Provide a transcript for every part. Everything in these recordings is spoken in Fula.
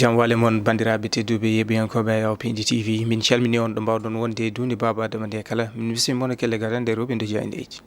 jam wale mon bandiraɓe tedduɓe yeɓiyankoɓe e Awpindi TV min calmini on ɗo mbawɗon wonde e dunde Baba Adama nde kala min bismi mono kelle garande roɓe jaydeji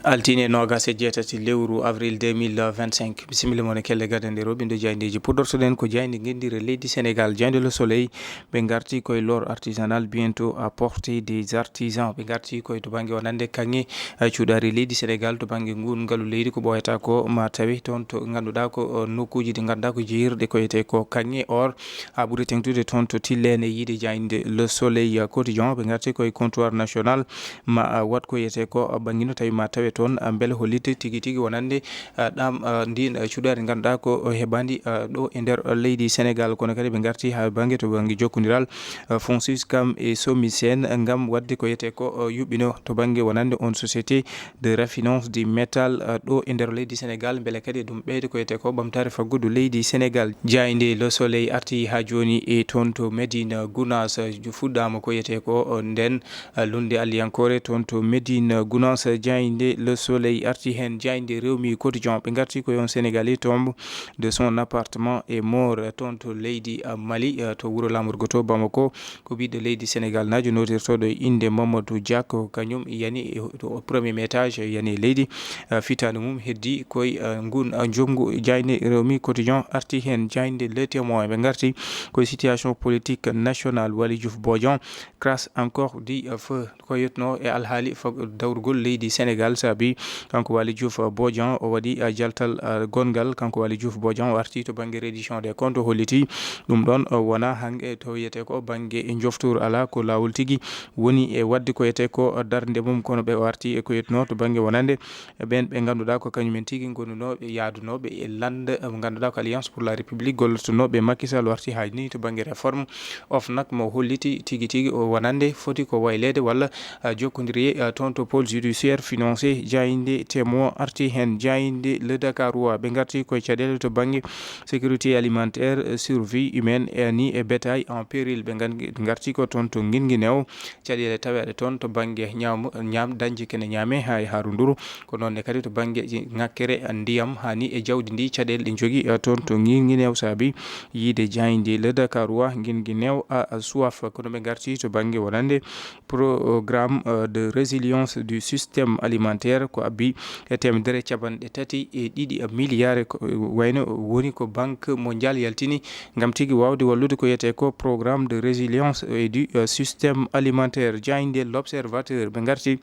altine nogas e jeetati lewru avril 2025 bisimilla mon kelle gadande roɓe jayndeji puɗɗortoɗen ko jayde guendire leydi Sénégal jayde le soleil ɓe garti koye l'or artisanal bientôt à portée des artisans ɓe garti koye to banggue wonande kanŋe cuuɗari leydi Sénégal to banggue ngaalu leydi ko ɓoyata ko ma tawi toon to ganduɗa ko nokkuji ɗi ganduɗa ko jeeyirɗe ko yete ko kanŋe or ha ɓuuri tengtude toon to tillene yiide jayde le soleil quotidien ɓe garti koye comptoir national ma wat ko yete ko ɓanguino tawi ma tawe toon beele hollite tigui tigui wonande ɗam ndin cuuɗari ganduɗa ko heɓadi ɗo e nder leydi Sénégal kono kadi ɓe garti ha banggue to banggue jokkodiral Fonsuscam e Somisen gam wadde ko yete ko yuɓɓino to banggue wonande on société de raffinance du métal ɗo e nder leydi Sénégal beele kadi ɗum ɓeyde ko yete ko ɓamtare faggudu leydi Sénégal jayde le soleil arti ha joni e toon to Médine Gounass fuɗɗama ko yete ko nden lunde alliyankore toon to Médine Gounass jayde le soleil arti hen jayde rewmi quotidien ɓe garti ko yon Sénégalais tombe de son appartement et mort toon to leydi Mali to wuuro lamorgo to Bamako ko ɓiɗɗo leydi Sénégal najo notirtoɗo inde Mamadou Diako kañum yani au premier étage yani leydi fitade mum heddi koye gun jonggu jayde rewmi quotidien arti hen jayde le témoin ɓe garti koye situation politique nationale Waly Diouf Bodian crasse encore du feu ko yetno e alhaali dawrugol leydi Sénégal saabi kanko Waly Diouf Bodian o waɗi jaltal gongal kanko Waly Diouf Bodian o arti to banggue reddition des comptes holliti ɗum ɗon wona hange to yete ko banggue joftour ala ko lawol tigui woni e wadde ko yete ko darde mum kono ɓe arti e ko yetno to banggue wonande ɓen ɓe ganduɗa ko kañumen tigui gonnoɓe yaadunoɓe e lande mo ganduɗa ko alliance pour la république gollotonoɓe Macky Sall o arti hayni to banggue réforme OFNAC mo holliti tigui tigui o wonande foti ko waylede walla jokkodiri toon to pôle judiciaire financé jayde témoin arti hen jayde le Dakarois ɓe garti koye caɗele to banggue sécurité alimentaire survie humaine ni e bétail en péril ɓe garti ko toon to Guinguinéo caɗele taweɗe toon to banggue ñam dañde kene ñaame ha e Harounduru ko nonne kadi to banggue ngakkere ndiyam hani e jawdi ndi caɗele ɗe jogui toon to Guinguinéo saabi yiide jayde le Dakarois Guinguinéo a soif kono ɓe garti to banggue wonande programme de résilience du système alimentaire ko abbi e temedere capanɗe tati e ɗiɗi milliard wayno woni ko banque mondial yaltini gam tigui wawde wallude ko yete ko programme de résilience et du système alimentaire jayde l'observateur ɓe garti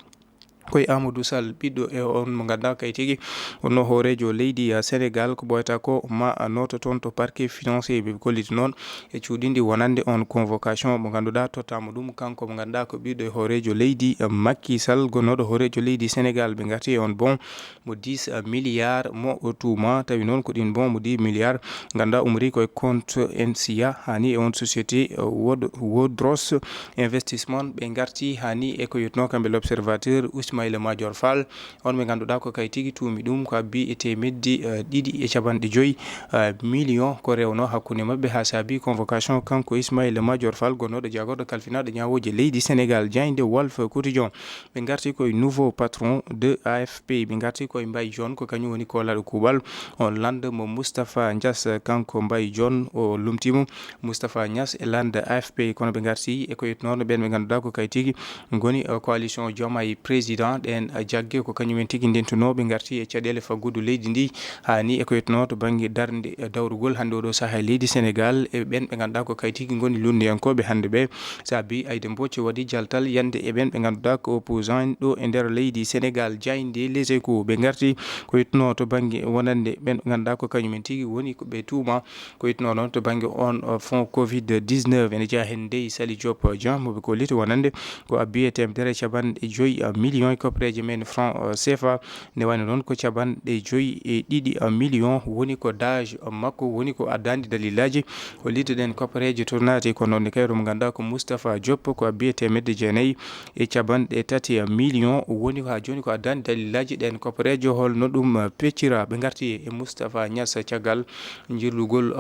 koye Amadou Sall ɓiɗɗo e on mo ganduɗa kay tigui wonno hoorejo leydi Sénégal ko ɓoyata ko ma noto toon to parquet financier ɓe kolliti noon e cuuɗidi wonande on convocation mo ganduɗa tottama ɗum kanko mo ganduɗa ko ɓiɗɗo e hoorejo leydi Macky Sall gonnoɗo hoorejo leydi Sénégal ɓe garti e on bon mo 10 milliards mo tuuma tawi noon ko ɗin bon mo 10 milliards ganduɗa umri koye compte NCA hani e on société Wodros investissement ɓe garti hani e ko yetno kamɓe l'observateur Ismaïla Madior Fall on ɓe ganduɗa ko kay tigui tuumi ɗum ko abbi e temedde ɗiɗi e capanɗe joyyi million ko rewno hakkude mabɓe ha saabi convocation kanko Ismaïla Madior Fall gonnoɗo jagorɗo kalfinaɗo ñawoje leydi Sénégal jayde Walf Quotidien ɓe garti koye nouveau patron de AFP ɓe garti koye Mbaye Dione ko kañum woni kolaɗo kuuɓal on lande mo Moustapha Niass kanko Mbaye Dione o lumtimo Moustapha Niass e lande AFP kono ɓe garti e ko yetnono ɓen ɓe ganduɗa ko kay tigui goni coalition Diomaye président ɗen jaggue ko kañumen tigui ndentunoɓe garti e caɗele faggudu leydi ndi hani e ko yetno to banggue darde dawrugol hande oɗo saaha leydi Sénégal e ɓen ɓe ganduɗa ko kay tigui goni lundiyankoɓe hande ɓe saabi Aïda Mbodj waɗi jaltal yande e ɓen ɓe ganduɗa ko opposant ɗo e nder leydi Sénégal jayde les échos ɓe garti ko yetno to banggue wonande ɓen ɓe ganduɗa ko kañumen tigui woni ɓe tuuma ko yetno noon to banggue on fond Covid 19 ene jeeya hen dey Sali Diop Dian moɓe kolliti wonande ko abbi e temedere capanɗe joyyi million e koppereje men franc CFA ne wayno noon ko capanɗe joyyi e ɗiɗi million woni ko dage makko woni ko addandi dalilaji ko lidduɗen koppereje to naati ko noon kayro mo ganduɗa ko Moustapha Diop ko abbi e temedde jeenayyi e capanɗe tati million woni ha joni ko addandi dalilaji ɗen koppereje holno ɗum peccira ɓe garti e Moustapha Niass caggal jirlugol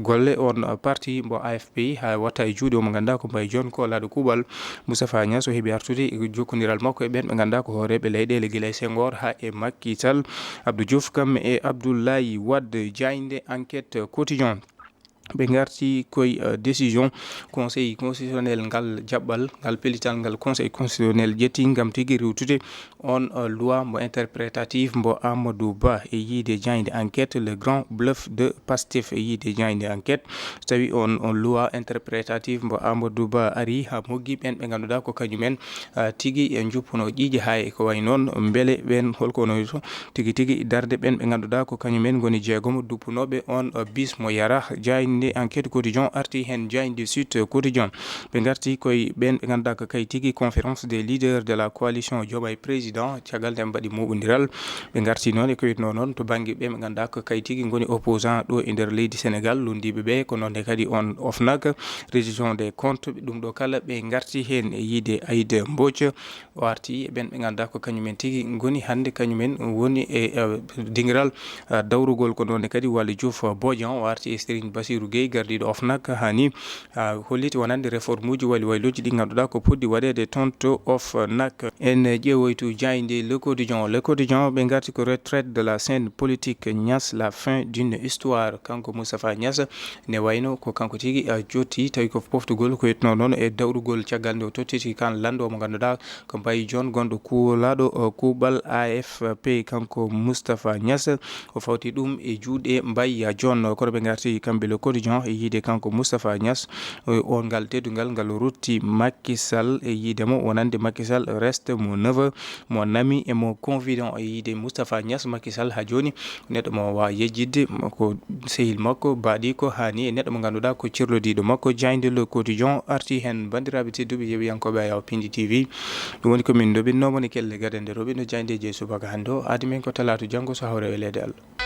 golle on parti mbo AFP ha watta e juuɗe o mo ganduɗa ko Mbaye Dione ko laɗo kuuɓal Moustapha Niass o heeɓi artude e jokkodiral makko e ben ɓe ganda ko horeɓe leyɗele guila Senghor ha e Macky Sall, Abdou Diouf kam e Abdoulaye Wade. Jayde enquête quotidien ɓe garti koye décision conseil constitutionnel ngal jaɓɓal ngal pelital ngal conseil constitutionnel ƴetti gam tigui rewtude on loi mo interprétative mbo Amadou Ba e yiide jayde enquête le grand bluff de Pastef e yiide jayde enquête so tawi on loi interprétative mbo Amadou Ba ari ha moggi ɓen ɓe ganduɗa ko kañumen tigui e juppuno ƴiƴe ha e ko way noon beele ɓen holkono to tigui darde ɓen ɓe ganduɗa ko kañumen goni jeegomo duppunoɓe on bis mo yara. Jayde enquête quotidien arti hen jayde Sud Quotidien ɓe garti koye ɓen ɓe ganduɗa ko kay tigui conférence des leaders de la coalition Diomaye président caggal nde mbaɗi moɓodiral ɓe garti noon e ko witno noon to banggue ɓe ɓe ganduɗa ko kay tigui goni opposant ɗo e nder leydi Sénégal lundiɓe ɓe ko noonne kadi on OFNAC révision des comptes ɗum ɗo kala ɓe garti hen e yiide Aïda Mbodj o arti ɓen ɓe ganduɗa ko kañumen tigui goni hande kañumen woni e dingiral dawrugol ko noonne kadi Waly Diouf Bodian o arti e Serigne Bassirou Gueye gardiɗo OFNAC hani holliti wonande réforme uji wayloji ɗi ganduɗa ko poddi waɗede toon to OFNAC. En ƴeewoytu jayde Le Quotidien ɓe garti ko retraite de la scène politique Niass la fin d'une histoire kanko Moustapha Niass ne wayno ko kanko tigui jotti tawi ko poftugol ko yetno noon e dawrugol caggal nde o tottiti kan lando mo ganduɗa ko Mbaye Dione gonɗo kuulaɗo kuuɓal AFP kanko Moustapha Niass o fawti ɗum e juuɗe Mbaye Dione kono ɓe garti kamɓe Le Quotidien e yiide kanko Moustapha Niass on ngal teddugal ngal rutti Macky Sall e yiidemo wonande Macky Sall reste mon neveu mon ami et mon confident e yiide Moustapha Niass Macky Sall ha joni neɗɗo mo wawa yejjidde ko sehil makko baɗi ko hani e neɗɗo mo ganduɗa ko cirlodiɗo makko. Jayde Le Quotidien arti hen bandiraɓe tedduɓe yeɓiyankoɓe a yaw Pindi TV ɗum woni komin dobinnomo ne kelle gadende roɓe no jayde je subaka hande o adi men ko talatu janggo so hawre welede Allah.